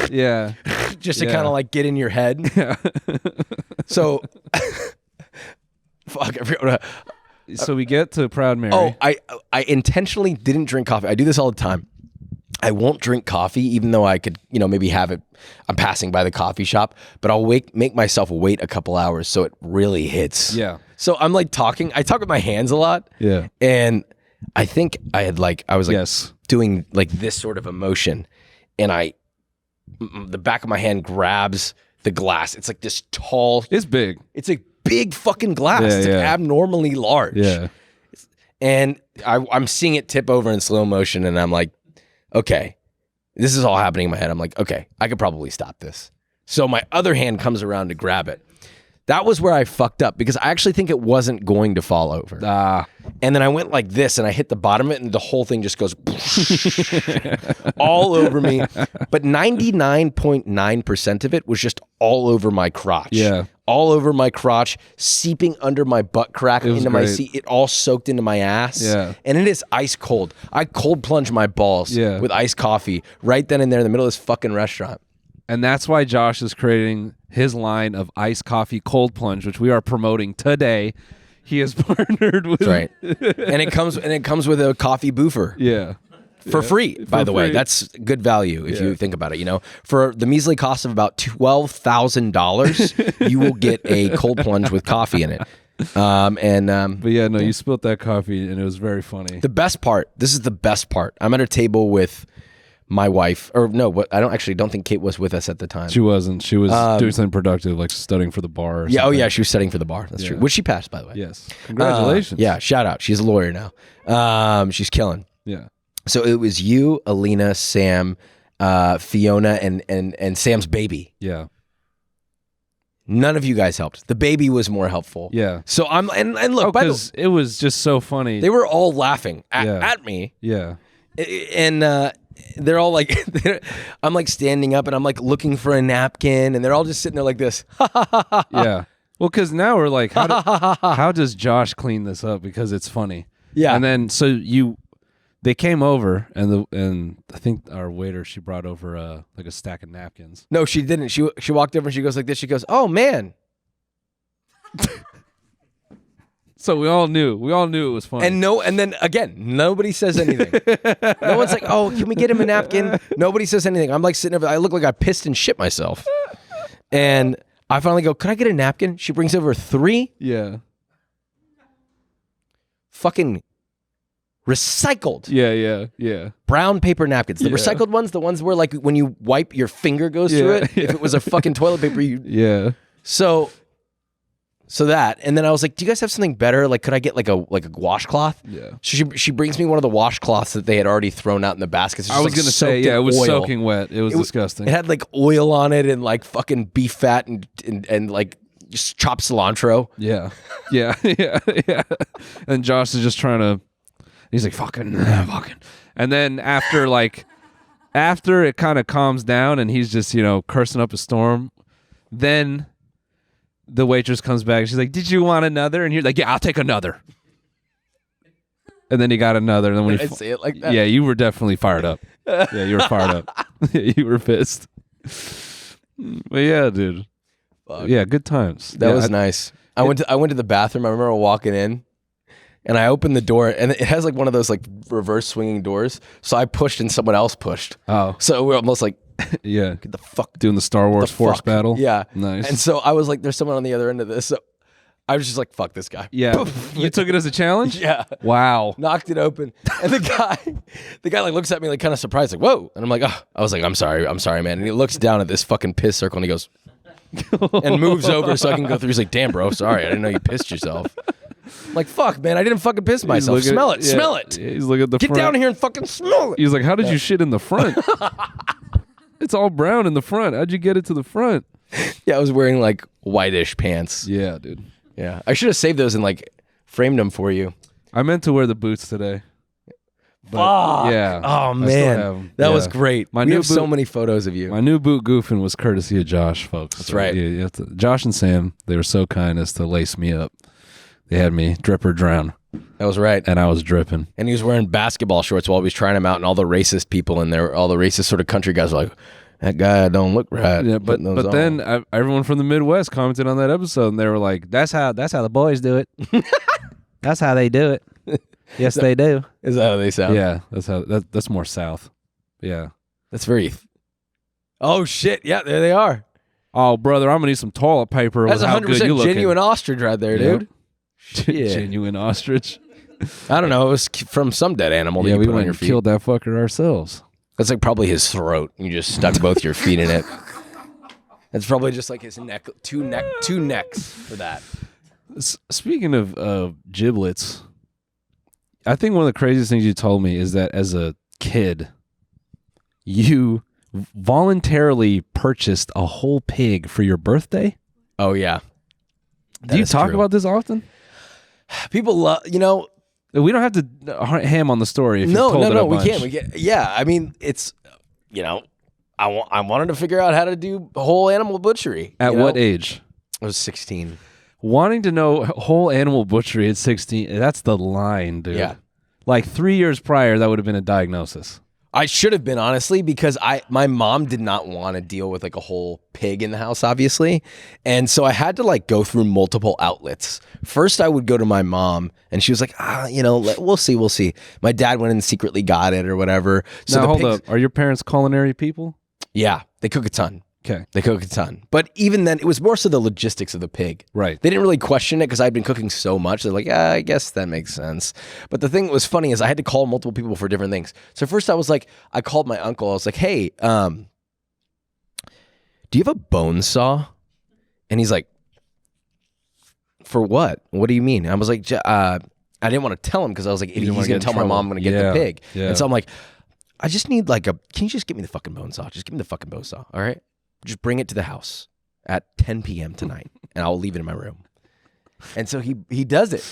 Yeah. just to Yeah. kind of like get in your head. Yeah. So fuck. I forgot. So we get to Proud Mary. Oh, I intentionally didn't drink coffee. I do this all the time. I won't drink coffee, even though I could, maybe have it. I'm passing by the coffee shop, but I'll make myself wait a couple hours so it really hits. Yeah. So I'm like talking. I talk with my hands a lot. Yeah. And I think I was Yes. doing like this sort of emotion, and the back of my hand grabs the glass. It's like this tall. It's big. It's a big fucking glass. Yeah, It's like yeah. abnormally large. Yeah. And I'm seeing it tip over in slow motion, and I'm like, okay, this is all happening in my head. I'm like, okay, I could probably stop this. So my other hand comes around to grab it. That was where I fucked up because I actually think it wasn't going to fall over. And then I went like this and I hit the bottom of it and the whole thing just goes all over me. But 99.9% of it was just all over my crotch. Yeah. All over my crotch, seeping under my butt crack was into my great. seat. It all soaked into my ass. Yeah. And it is ice cold. I cold plunged my balls with iced coffee right then and there in the middle of this fucking restaurant. And that's why Josh is creating his line of iced coffee cold plunge, which we are promoting today. He is partnered with. That's right. and it comes with a coffee boofer. Yeah. For free, by the way. free. That's good value if you think about it. For the measly cost of about $12,000, you will get a cold plunge with coffee in it. But yeah, no, you spilt that coffee and it was very funny. The best part. This is the best part. I'm at a table with my wife, or no, I don't think Kate was with us at the time. She wasn't. She was doing something productive, like studying for the bar. Or Yeah. Oh something. yeah, she was studying for the bar. That's true. Which she passed, by the way. Yes. Congratulations. Yeah. Shout out. She's a lawyer now. She's killing. Yeah. So it was you, Alina, Sam, Fiona, and Sam's baby. Yeah. None of you guys helped. The baby was more helpful. Yeah. So I'm and look, by the, Because it was just so funny. they were all laughing Yeah. at me, Yeah. and they're all like, I'm like standing up and I'm like looking for a napkin, and they're all just sitting there like this. Yeah. Well, because now we're like, how does Josh clean this up? Because it's funny. Yeah. And then they came over and I think our waiter, she brought over like a stack of napkins. No, she didn't. She walked over and she goes like this. She goes, "Oh man." So we all knew it was funny. And then again, nobody says anything. No one's like, "Oh, can we get him a napkin?" Nobody says anything. I'm like sitting there. I look like I pissed and shit myself. And I finally go, "Could I get a napkin?" She brings over 3 yeah. fucking Recycled. Yeah. Brown paper napkins. The recycled ones, the ones where like when you wipe, your finger goes through it. If it was a fucking toilet paper, Yeah. So that, and then I was like, "Do you guys have something better? Like, could I get like a washcloth?" Yeah. So she brings me one of the washcloths that they had already thrown out in the baskets. I was gonna say, yeah, it was soaking wet. It was disgusting. It had like oil on it and like fucking beef fat and like just chopped cilantro. Yeah. And Josh is just trying to. He's like fucking. And then after it kind of calms down and he's just cursing up a storm, then the waitress comes back and she's like, "Did you want another?" And you're like, "Yeah, I'll take another." And then he got another. And then when I say it like that. yeah, you were definitely fired up. Yeah, you were fired up. You were pissed. But yeah, dude. Fuck. Yeah, good times. That was nice. I went to the bathroom. I remember walking in, and I opened the door, and it has like one of those like reverse swinging doors. So I pushed, and someone else pushed. Oh, so we're almost like, yeah, get the fuck doing the Star Wars Force battle. Yeah, nice. And so I was like, "There's someone on the other end of this." So I was just like, "Fuck this guy." Yeah, you took it as a challenge. Yeah. Wow. Knocked it open, and the guy like looks at me like kind of surprised, like, "Whoa!" And I'm like, "Oh," I was like, I'm sorry, man." And he looks down at this fucking piss circle, and he goes, and moves over so I can go through. He's like, "Damn, bro, sorry, I didn't know you pissed yourself." I'm like, fuck, man, I didn't fucking piss myself. Smell it. Yeah, he's looking at the Get front. down here and fucking smell it. He's like, "How did you shit in the front? It's all brown in the front. How'd you get it to the front?" Yeah, I was wearing like whitish pants. Yeah, dude. Yeah, I should have saved those and like framed them for you. I meant to wear the boots today. But, yeah. Oh I still have man, 'em. that Yeah. was great. We have so many photos of you. My new boot goofing was courtesy of Josh, folks. That's right. You have to, Josh and Sam, they were so kind as to lace me up. They had me drip or drown, That was right. and I was dripping. And he was wearing basketball shorts while he was trying them out, and all the racist people in there, all the racist sort of country guys were like, "That guy don't look right." Yeah, but then everyone from the Midwest commented on that episode, and they were like, "That's how the boys do it. That's how they do it. Yes, they do." Is that how they sound? Yeah, that's more South. Yeah. That's very. Oh shit! Yeah, there they are. Oh, brother, I'm gonna need some toilet paper. That's with how good 100% you looking. genuine ostrich right there, Yep. dude. Shit. Genuine ostrich. I don't know. It was from some dead animal that Yeah, you we put on went your and feet. killed that fucker ourselves. That's like probably his throat. You just stuck both your feet in it. That's probably just like his neck, two necks for that. Speaking of giblets, I think one of the craziest things you told me is that as a kid, you voluntarily purchased a whole pig for your birthday. Oh yeah. Do you talk about this often? People love, We don't have to ham on the story. If No, you've told it a we bunch. can't. We can't. Yeah, I mean, it's, I wanted to figure out how to do whole animal butchery. At what age? I was 16. Wanting to know whole animal butchery at 16, that's the line, dude. Yeah. Like 3 years prior, that would have been a diagnosis. I should have been, honestly, because my mom did not want to deal with like a whole pig in the house, obviously. And so I had to like go through multiple outlets. First, I would go to my mom and she was like, we'll see. My dad went and secretly got it or whatever. So now, hold up. Are your parents culinary people? Yeah, they cook a ton. Okay. They cook a ton. But even then, it was more so the logistics of the pig. Right. They didn't really question it because I'd been cooking so much. They're like, yeah, I guess that makes sense. But the thing that was funny is I had to call multiple people for different things. So first I called my uncle. I was like, hey, do you have a bone saw? And he's like, for what? What do you mean? And I was like, I didn't want to tell him because I was like, he's going to tell my mom I'm going to get the pig. Yeah. And so I'm like, I just need can you just get me the fucking bone saw? Just give me the fucking bone saw, all right? Just bring it to the house at 10 p.m. tonight, and I'll leave it in my room. And so he does it.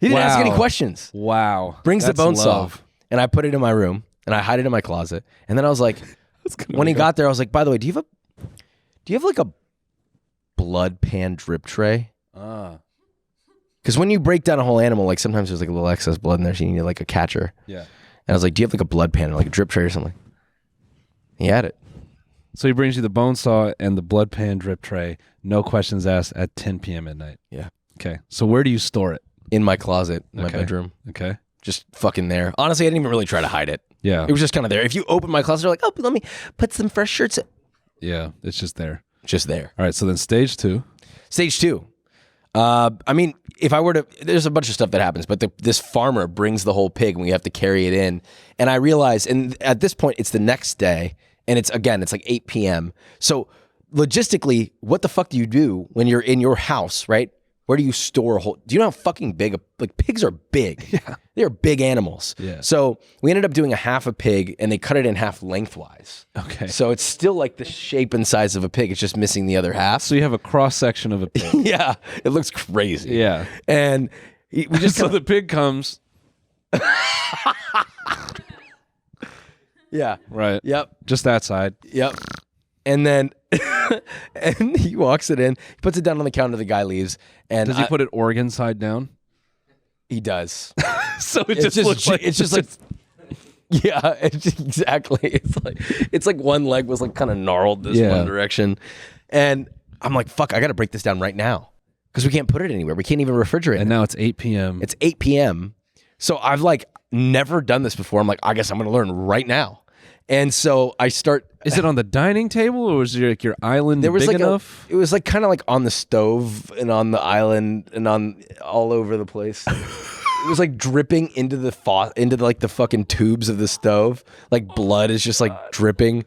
He didn't ask any questions. Wow. Brings the That's bone love. saw, and I put it in my room, and I hide it in my closet. And then I was like, when he got there, I was like, by the way, do you have like a blood pan drip tray? Because when you break down a whole animal, like sometimes there's like a little excess blood in there, so you need like a catcher. Yeah. And I was like, do you have like a blood pan or like a drip tray or something? He had it. So he brings you the bone saw and the blood pan drip tray, no questions asked, at 10 p.m. at night. Yeah. Okay. So where do you store it? In my closet, in my Okay. bedroom. Okay. Just fucking there. Honestly, I didn't even really try to hide it. Yeah. It was just kind of there. If you open my closet, you're like, oh, let me put some fresh shirts in. Yeah. It's just there. Just there. All right. So then stage 2. Stage 2. I mean, if I were to, there's a bunch of stuff that happens, but this farmer brings the whole pig and we have to carry it in. And I realize, and at this point, it's the next day, and it's like 8 p.m. So logistically, what the fuck do you do when you're in your house, right? Where do you store a whole? Do you know how fucking big? Like pigs are big. Yeah, they are big animals. Yeah. So we ended up doing a half a pig, and they cut it in half lengthwise. Okay. So it's still like the shape and size of a pig. It's just missing the other half. So you have a cross section of a pig. Yeah, it looks crazy. Yeah. And we just so the pig comes. Yeah. Right. Yep. Just that side. Yep. And then and he walks it in, he puts it down on the counter, the guy leaves. And Does he put it organ side down? He does. So it just looks like it's just like yeah, exactly. It's like one leg was like kind of gnarled this one direction. And I'm like, fuck, I got to break this down right now. Because we can't put it anywhere. We can't even refrigerate it. And now it's 8 p.m. It's 8 p.m. So I've like never done this before. I'm like, I guess I'm going to learn right now. And so I start. Is it on the dining table, or is it like your island There was big like enough? it was like kind of like on the stove and on the island and on all over the place. It was like dripping into like the fucking tubes of the stove. Like blood is just like dripping.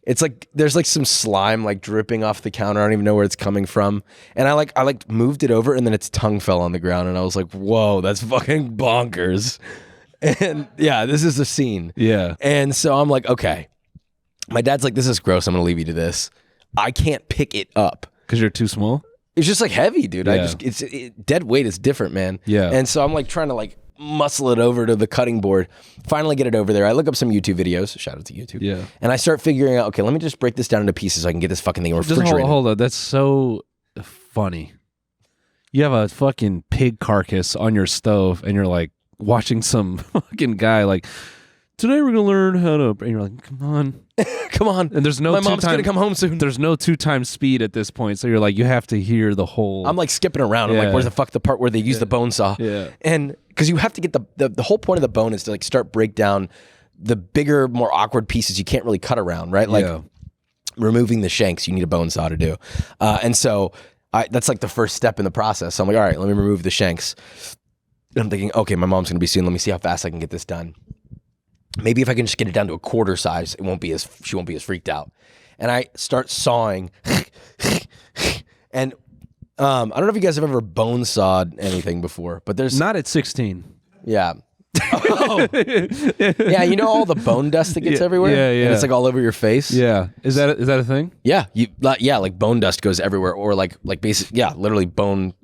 It's like there's like some slime like dripping off the counter. I don't even know where it's coming from. And I moved it over, and then its tongue fell on the ground, and I was like, whoa, that's fucking bonkers. And yeah, this is the scene. Yeah. And so I'm like, okay. My dad's like, this is gross. I'm going to leave you to this. I can't pick it up. Because you're too small? It's just like heavy, dude. Yeah. Dead weight is different, man. Yeah. And so I'm like trying to like muscle it over to the cutting board. Finally get it over there. I look up some YouTube videos. Shout out to YouTube. Yeah. And I start figuring out, okay, let me just break this down into pieces so I can get this fucking thing refrigerated. Hold on. That's so funny. You have a fucking pig carcass on your stove, and you're like watching some fucking guy like, today we're gonna learn how to, and you're like, come on. Come on. And there's no My mom's gonna come home soon. There's no 2x speed at this point, so you're like, you have to hear the whole. I'm like skipping around. I'm like, where's the fuck the part where they use the bone saw? Yeah. And because you have to get the whole point of the bone is to like start break down the bigger, more awkward pieces you can't really cut around, right? Like removing the shanks, you need a bone saw to do. And so that's like the first step in the process. So I'm like, all right, let me remove the shanks. And I'm thinking, okay, my mom's gonna be soon. Let me see how fast I can get this done. Maybe if I can just get it down to a quarter size, she won't be as freaked out. And I start sawing, and I don't know if you guys have ever bone sawed anything before, but there's not at 16. Yeah. Oh. Yeah, you know all the bone dust that gets everywhere? Yeah. And it's like all over your face? Yeah. Is that a thing? Yeah. Like bone dust goes everywhere, or like literally bone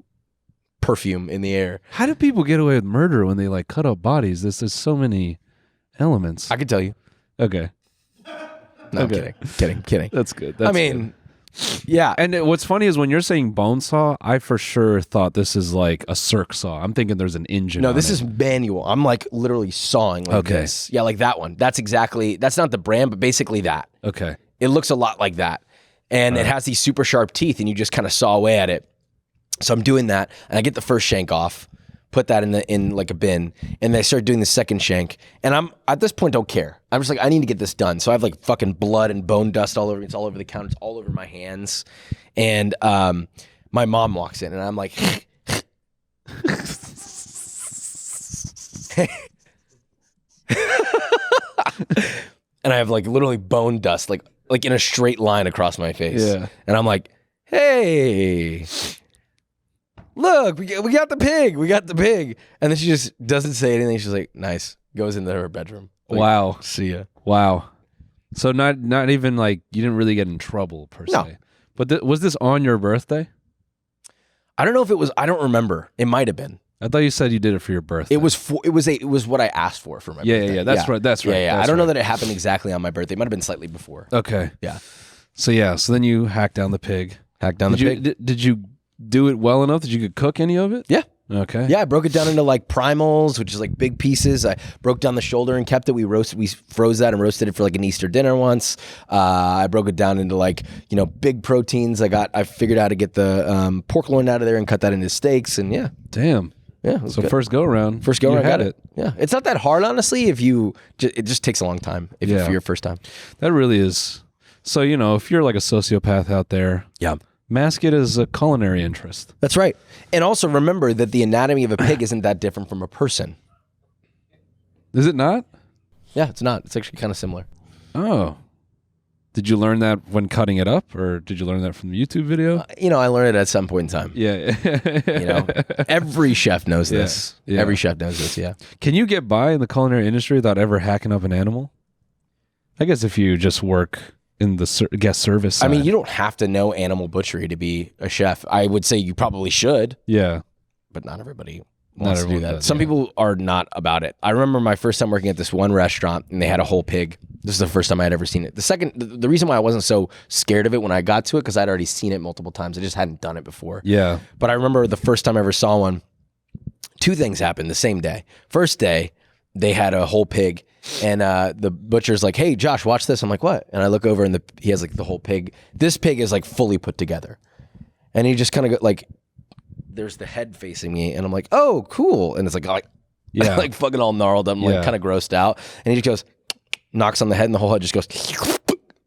perfume in the air. How do people get away with murder when they like cut up bodies? There's so many elements. I could tell you. Okay. No, Okay. I'm kidding. That's good. Yeah. And what's funny is when you're saying bone saw, I for sure thought this is like a circ saw. I'm thinking there's an engine. No, this is manual. I'm like literally sawing like this. Yeah, like that one. That's not the brand, but basically that. Okay. It looks a lot like that. And it has these super sharp teeth, and you just kind of saw away at it. So I'm doing that, and I get the first shank off, put that in like a bin, and then I start doing the second shank. And I'm at this point don't care. I'm just like, I need to get this done. So I have like fucking blood and bone dust all over. It's all over the counter. It's all over my hands. And my mom walks in, and I'm like, and I have like literally bone dust like in a straight line across my face. Yeah. And I'm like, hey. Look, we got the pig. We got the pig. And then she just doesn't say anything. She's like, nice. Goes into her bedroom. Like, wow. See ya. Wow. So not even like you didn't really get in trouble per se. No. But was this on your birthday? I don't know if it was. I don't remember. It might have been. I thought you said you did it for your birthday. It was what I asked for my birthday. Yeah. That's right. That's right. Yeah. That's I don't know right. that it happened exactly on my birthday. It might have been slightly before. Okay. Yeah. So then you hacked down the pig. Pig. Did you do it well enough that you could cook any of it? Yeah. Okay. Yeah, I broke it down into like primals, which is like big pieces. I broke down the shoulder and kept it. We froze that and roasted it for like an Easter dinner once. I broke it down into like, big proteins. I figured out how to get the pork loin out of there and cut that into steaks, and yeah. Damn. Yeah. So first go around. I got it. Yeah. It's not that hard, honestly, it just takes a long time for your first time. That really is. So, if you're like a sociopath out there, Yeah. Mask it as a culinary interest. That's right. And also remember that the anatomy of a pig isn't that different from a person. Is it not? Yeah, it's not. It's actually kind of similar. Oh. Did you learn that when cutting it up, or did you learn that from the YouTube video? I learned it at some point in time. Yeah. Every chef knows this. Yeah. Every chef knows this, yeah. Can you get by in the culinary industry without ever hacking up an animal? I guess if you just work in the guest service side. I mean, you don't have to know animal butchery to be a chef. I would say you probably should. Yeah. But not everybody wants to do that. Does, Some people are not about it. I remember my first time working at this one restaurant, and they had a whole pig. This is the first time I had ever seen it. The reason why I wasn't so scared of it when I got to it, because I'd already seen it multiple times. I just hadn't done it before. Yeah. But I remember the first time I ever saw one, two things happened the same day. First day, they had a whole pig, and the butcher's like, "Hey, Josh, watch this." I'm like, "What?" And I look over, and he has like the whole pig. This pig is like fully put together, and he just kind of like, there's the head facing me, and I'm like, "Oh, cool!" And it's like Yeah. like fucking all gnarled. I'm like kind of grossed out, and he just goes, knocks on the head, and the whole head just goes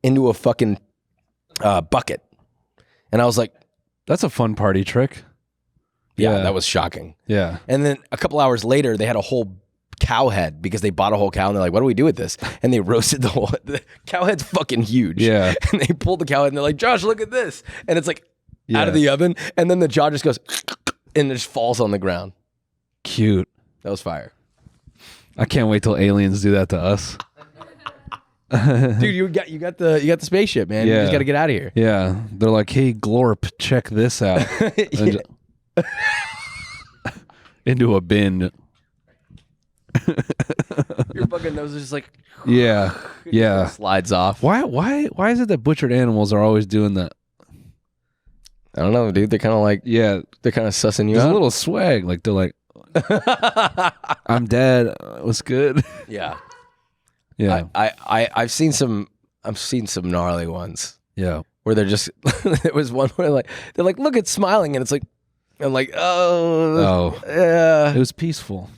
into a fucking bucket. And I was like, That's a fun party trick. yeah, Yeah. that was shocking. Yeah. And then a couple hours later, they had a whole cow head because they bought a whole cow, and they're like, "What do we do with this?" And they roasted the cow head's fucking huge. Yeah. And they pulled the cow head, and they're like, "Josh, look at this." And it's like out of Yeah. the oven, and then the jaw just goes and it just falls on the ground. Cute. That was fire. I can't wait till aliens do that to us. Dude, you got the spaceship, man. You Yeah. just got to get out of here. Yeah. They're like, "Hey, Glorp, check this out." And into a bin. Your fucking nose is just like Yeah. Yeah. slides off. Why is it that butchered animals are always doing that? I don't know, dude. They're kind of like Yeah. they're kind of sussing you There's out. a little swag. Like they're like, "I'm dead. What's good?" Yeah. Yeah. I've seen some gnarly ones Yeah. where they're just there was one where they're like, "Look, it's smiling," and it's like, I'm like, "Oh, It yeah, was peaceful.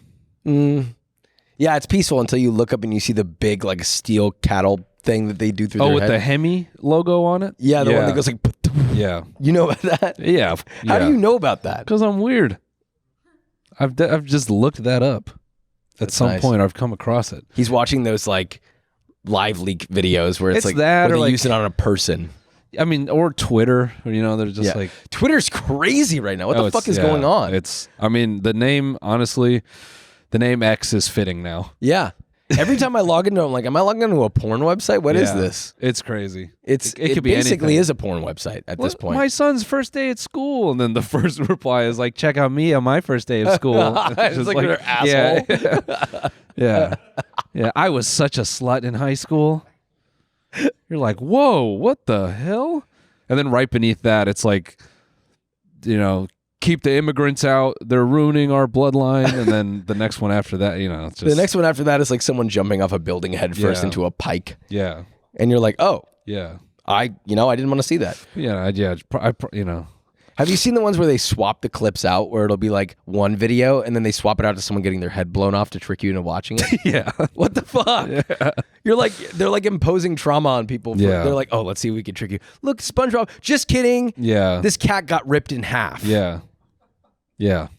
yeah." It's peaceful until you look up and you see the big like steel cattle thing that they do through Oh, their with head. the Hemi logo on it? Yeah, the one that goes like. Yeah. You know about that? Yeah. How do you know about that? Because I'm weird. I've just looked that up. At some nice. point, I've come across it. He's watching those like live leak videos where it's It's like that where or they like- use it on a person. I mean, or Twitter. They're just like, Twitter's crazy right now. What the oh, fuck it's- is yeah, going on? I mean, the name, honestly, the name X is fitting now. Yeah. Every time I log into, I'm like, am I logging into a porn website? What is Yeah. this? It's crazy. It could be basically anything. is a porn website at this point. My son's first day at school, and then the first reply is like, "Check out me on my first day of school." It's just like they're asshole. Yeah. Yeah. Yeah. I was such a slut in high school. You're like, whoa, what the hell? And then right beneath that, it's like, keep the immigrants out. They're ruining our bloodline. And then the next one after that, it's just The next one after that is like someone jumping off a building head first Yeah. into a pike. Yeah. And you're like, oh, Yeah. I didn't want to see that. Yeah. Yeah. Have you seen the ones where they swap the clips out where it'll be like one video and then they swap it out to someone getting their head blown off to trick you into watching it? Yeah. What the fuck? Yeah. You're like, they're like imposing trauma on people. Yeah. They're like, oh, let's see if we can trick you. Look, SpongeBob, just kidding. Yeah. This cat got ripped in half. Yeah. Yeah.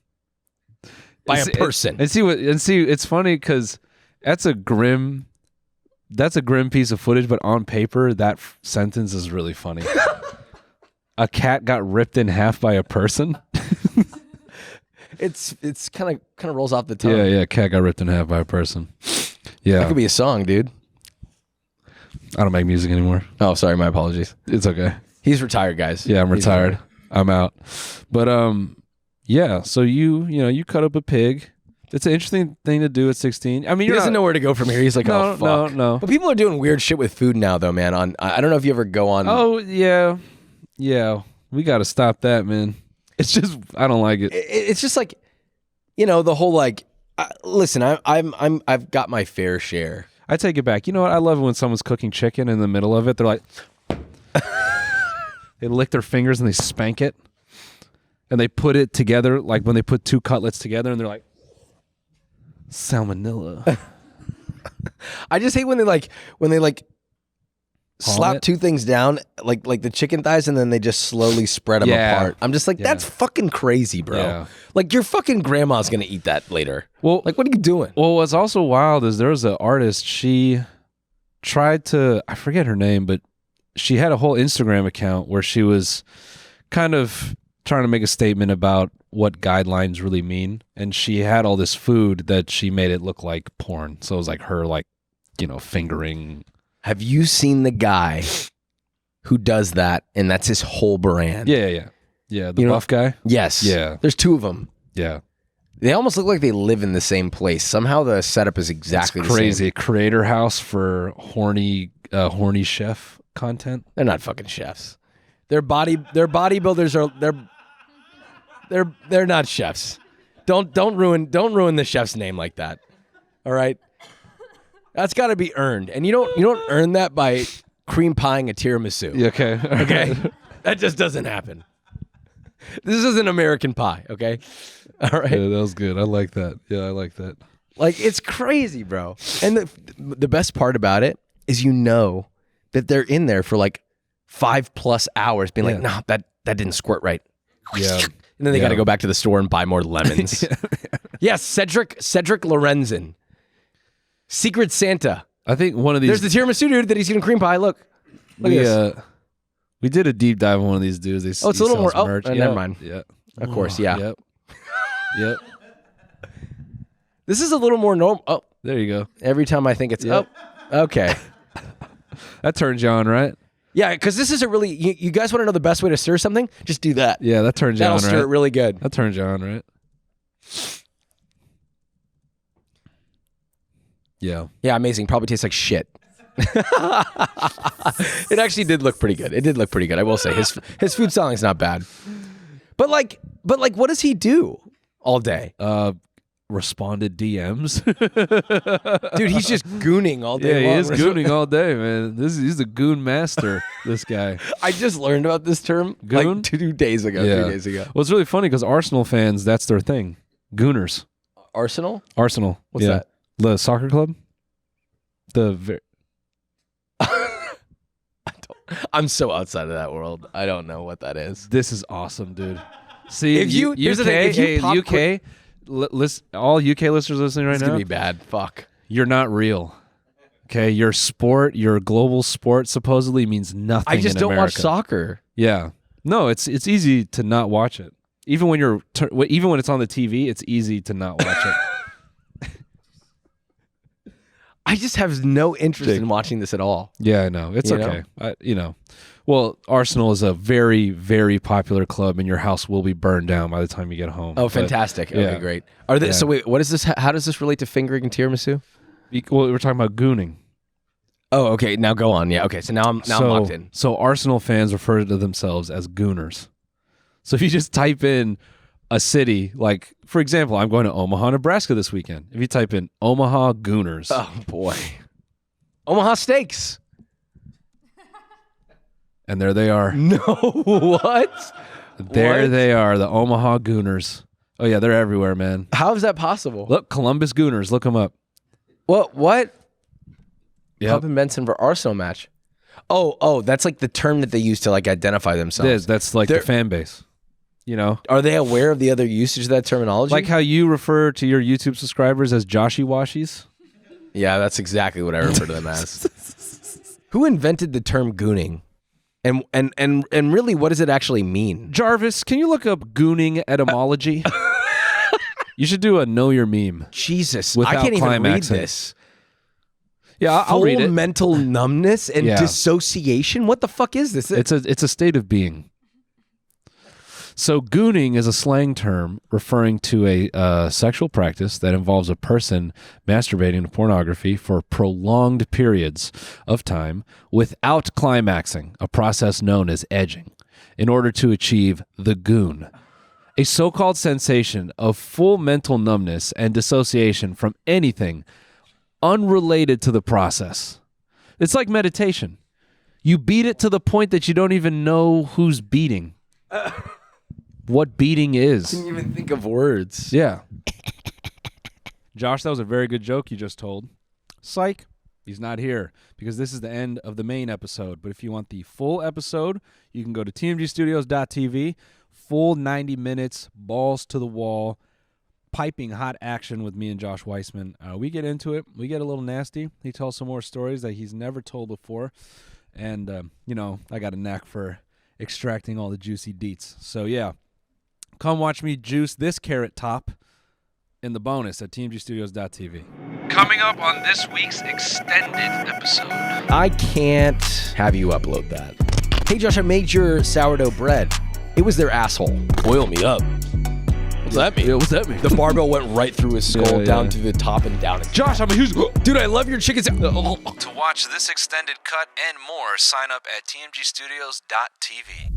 By a person. And see, it's funny because that's a grim piece of footage, but on paper, that sentence is really funny. A cat got ripped in half by a person. It's kind of rolls off the tongue. Yeah. Cat got ripped in half by a person. Yeah. That could be a song, dude. I don't make music anymore. Oh, sorry, my apologies. It's okay. He's retired, guys. Yeah, I'm He's retired. I'm out. But yeah. So you cut up a pig. It's an interesting thing to do at 16. I mean, He doesn't know where to go from here. He's like, No, oh fuck. no. But people are doing weird shit with food now, though, man. I don't know if you ever go on. Oh yeah. We got to stop that, man. It's just I don't like it. It's just like, the whole like. Listen, I've got my fair share. I take it back. You know what? I love it when someone's cooking chicken in the middle of it. They're like, they lick their fingers and they spank it, and they put it together like when they put two cutlets together, and they're like, salmonella. I just hate when they slap two things down, like the chicken thighs, and then they just slowly spread them apart. I'm just like, that's fucking crazy, bro. Yeah. Like your fucking grandma's gonna eat that later. Well, like what are you doing? Well, what's also wild is there was an artist. She tried to, I forget her name, but she had a whole Instagram account where she was kind of trying to make a statement about what guidelines really mean, and she had all this food that she made it look like porn. So it was like her, like, you know, fingering. Have you seen the guy who does that, and that's his whole brand? Yeah. The buff guy. Yes. Yeah. There's two of them. Yeah. They almost look like they live in the same place. Somehow the setup is exactly the crazy. same. Creator house for horny chef content. They're not fucking chefs. Their bodybuilders are they're not chefs. Don't ruin the chef's name like that. All right? That's got to be earned. And you don't earn that by cream pieing a tiramisu. Yeah, okay. Okay? That just doesn't happen. This is an American pie, okay? All right. Yeah, that was good. I like that. Yeah, I like that. Like, it's crazy, bro. And the best part about it is that they're in there for like 5+ hours being like, no, that didn't squirt right. Yeah. And then they got to go back to the store and buy more lemons. Yes, Cedric Lorenzen. Secret Santa. I think one of these. There's the tiramisu dude that he's eating cream pie. Look at this. We did a deep dive on one of these dudes. It's a little more. Oh, never mind. Yeah. Of course, yeah. Yep. Yep. This is a little more normal. Oh, there you go. every time I think it's okay. That turns you on, right? Yeah, because this is a really. You guys want to know the best way to stir something? Just do that. Yeah, that turns you That'll on, right? stir it really good. That turns you on, right? Yeah. Yeah, amazing. Probably tastes like shit. It actually did look pretty good. It did look pretty good. I will say his food styling's not bad. But like, what does he do all day? Responded DMs. Dude, he's just gooning all day Yeah, long. he is gooning all day, man. He's the goon master, this guy. I just learned about this term Goon? like 2 days ago, 3 days ago. Well, it's really funny because Arsenal fans, that's their thing. Gooners. Arsenal? Arsenal. What's that? The soccer club? I'm so outside of that world. I don't know what that is. This is awesome, dude. See, If you- here's the thing, if you pop UK, all UK listeners listening right It's now, gonna be bad. Fuck. you're not real. Okay, your global sport supposedly means nothing. I just in don't watch America. soccer. Yeah, no, it's easy to not watch it. Even when even when it's on the TV, it's easy to not watch it. I just have no interest in watching this at all. Yeah, I know. It's You okay. Well, Arsenal is a very, very popular club, and your house will be burned down by the time you get home. Oh, But- fantastic. yeah. Okay, great. Are they, Yeah. So wait, what is this? How does this relate to fingering and tiramisu? Well, we're talking about gooning. Oh, okay. Now go on. Yeah. Okay. So now I'm locked in. So Arsenal fans refer to themselves as gooners. So if you just type in a city, like, for example, I'm going to Omaha, Nebraska this weekend. If you type in Omaha Gooners. Oh boy. Omaha Steaks. And there they are. No. What? There What? they are, the Omaha Gooners. Oh, yeah, they're everywhere, man. How is that possible? Look, Columbus Gooners. Look them up. What? Yep. Pub and Benson for Arsenal match. Oh, that's like the term that they use to like identify themselves. That's like They're- the fan base. You know? Are they aware of the other usage of that terminology? Like how you refer to your YouTube subscribers as Joshy Washies? Yeah, that's exactly what I refer to them as. Who invented the term gooning? And really, what does it actually mean? Jarvis, can you look up gooning etymology? You should do a know your meme. Jesus, Without I can't even read climaxing. this. Yeah, I'll read Full it. mental numbness and Yeah. dissociation. What the fuck is this? It's a state of being. So gooning is a slang term referring to a sexual practice that involves a person masturbating to pornography for prolonged periods of time without climaxing, a process known as edging, in order to achieve the goon, a so-called sensation of full mental numbness and dissociation from anything unrelated to the process. It's like meditation. You beat it to the point that you don't even know who's beating. What beating is. I didn't even think of words. Yeah. Josh, that was a very good joke you just told. Psych. He's not here because this is the end of the main episode. But if you want the full episode, you can go to tmgstudios.tv. Full 90 minutes, balls to the wall, piping hot action with me and Josh Weissman. We get into it. We get a little nasty. He tells some more stories that he's never told before. And, I got a knack for extracting all the juicy deets. So, yeah, come watch me juice this carrot top in the bonus at tmgstudios.tv. Coming up on this week's extended episode. I can't have you upload that. Hey, Josh, I made your sourdough bread. It was their asshole. Boil me up. What's that mean? Yeah, what's that mean? The barbell went right through his skull, down to the top and down. Josh, I'm a huge... Dude, I love your chicken To watch this extended cut and more, sign up at tmgstudios.tv.